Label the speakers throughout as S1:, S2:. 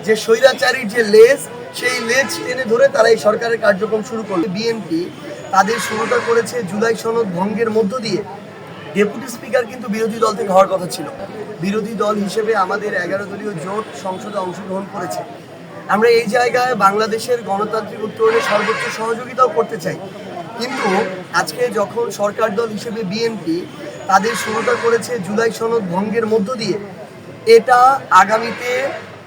S1: যে স্বৈরাচারীর যে লেজ, সেই লেজ টেনে ধরে তারা এই সরকারের কার্যক্রম শুরু করবে। বিএনপি তাদের শুরুটা করেছে জুলাই সনদ ভঙ্গের মধ্য দিয়ে। ডেপুটি স্পিকার কিন্তু বিরোধী দল থেকে হওয়ার কথা ছিল। বিরোধী দল হিসেবে আমাদের 11 দলীয় জোট সংসদে অংশগ্রহণ করেছে। আমরা এই জায়গায় বাংলাদেশের গণতান্ত্রিক উত্তরণে সর্বোচ্চ সহযোগিতাও করতে চাই, কিন্তু আজকে যখন সরকার দল হিসেবে বিএনপি তাদের শুরুটা করেছে জুলাই সনদ ভঙ্গের মধ্য দিয়ে, এটা আগামীতে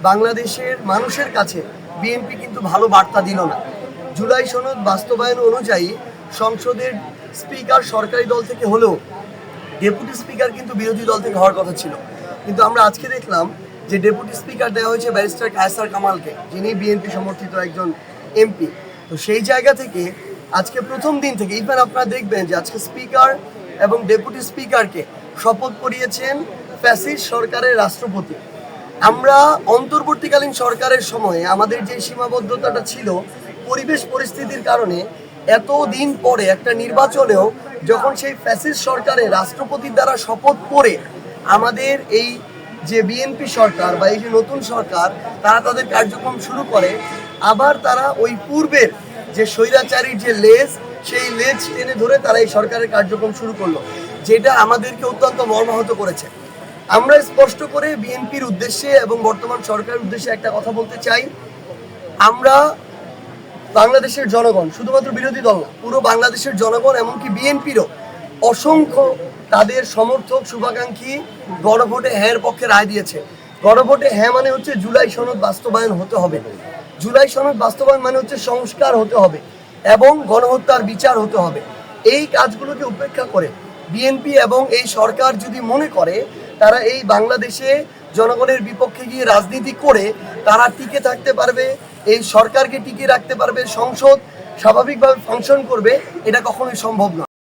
S1: বাংলাদেশের মানুষের কাছে বিএনপি কিন্তু ভালো বার্তা দিল না। জুলাই সনদ বাস্তবায়ন অনুযায়ী সংসদের স্পিকার সরকারি দল থেকে হলেও ডেপুটি স্পিকার কিন্তু বিরোধী দল থেকে হওয়ার কথা ছিল। কিন্তু আমরা আজকে দেখলাম যে ডেপুটি স্পিকার দেওয়া হয়েছে ব্যারিস্টার কায়সার কামালকে, যিনি বিএনপি সমর্থিত একজন এমপি। তো সেই জায়গা থেকে আজকে প্রথম দিন থেকে ইভেন আপনারা দেখবেন যে আজকে স্পিকার এবং ডেপুটি স্পিকারকে শপথ করিয়েছেন ফ্যাসিস্ট সরকারের রাষ্ট্রপতি। আমরা অন্তর্বর্তীকালীন সরকারের সময়ে আমাদের যে সীমাবদ্ধতাটা ছিল পরিবেশ পরিস্থিতির কারণে, এতদিন পরে একটা নির্বাচনেও যখন সেই ফ্যাসিস্ট সরকারের রাষ্ট্রপতির দ্বারা শপথ করে আমাদের এই যে বিএনপি সরকার বা এই যে নতুন সরকার তারা তাদের কার্যক্রম শুরু করে, আবার তারা ওই পূর্বের যে স্বৈরাচারীর যে লেজ, সেই লেজ টেনে ধরে তারা এই সরকারের কার্যক্রম শুরু করলো, যেটা আমাদেরকে অত্যন্ত মর্মাহত করেছে। আমরা স্পষ্ট করে বিএনপির উদ্দেশ্যে এবং বর্তমান সরকারের উদ্দেশ্যে একটা কথা বলতে চাই। আমরা বাংলাদেশের জনগণ, শুধুমাত্র বিরোধী দল না, পুরো বাংলাদেশের জনগণ এমনকি বিএনপিরও অসংখ্য তাদের সমর্থক শুভাকাঙ্ক্ষী গণভোটে হ্যাঁর পক্ষে রায় দিয়েছে। গণভোটে হ্যাঁ মানে হচ্ছে জুলাই সনদ বাস্তবায়ন হতে হবে। জুলাই সনদ বাস্তবায়ন মানে হচ্ছে সংস্কার হতে হবে এবং গণহত্যার বিচার হতে হবে। এই কাজগুলোকে উপেক্ষা করে বিএনপি এবং এই সরকার যদি মনে করে তারা এই বাংলাদেশে জনগণের বিপক্ষে গিয়ে রাজনীতি করে তারা টিকে থাকতে পারবে, এই সরকারকে টিকিয়ে রাখতে পারবে, সংসদ স্বাভাবিকভাবে ফাংশন করবে, এটা কখনোই সম্ভব নয়।